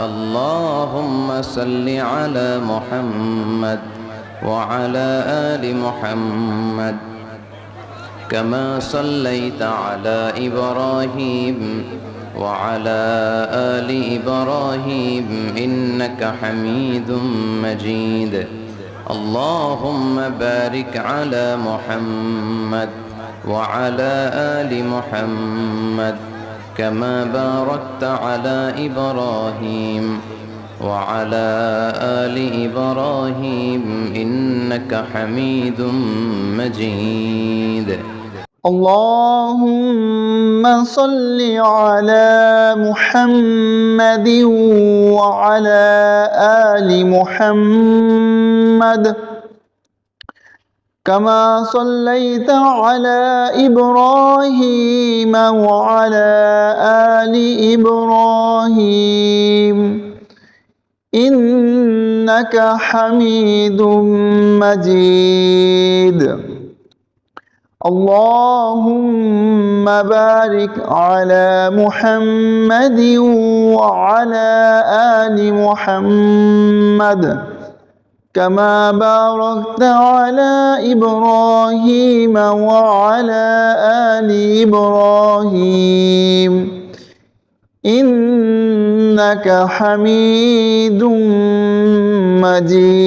اللهم صل على محمد وعلى آل محمد كما صليت على إبراهيم وعلى آل إبراهيم إنك حميد مجيد اللهم بارك على محمد وعلى آل محمد كما باركت على إبراهيم وعلى آل إبراهيم إنك حميد مجيد اللهم صل على محمد وعلى آل محمد كما صليت على إبراهيم وعلى آل إبراهيم إنك حميد مجيد اللهم بارك على محمد وعلى آل محمد كما باركت على إبراهيم وعلى آل إبراهيم إنك حميد مجيد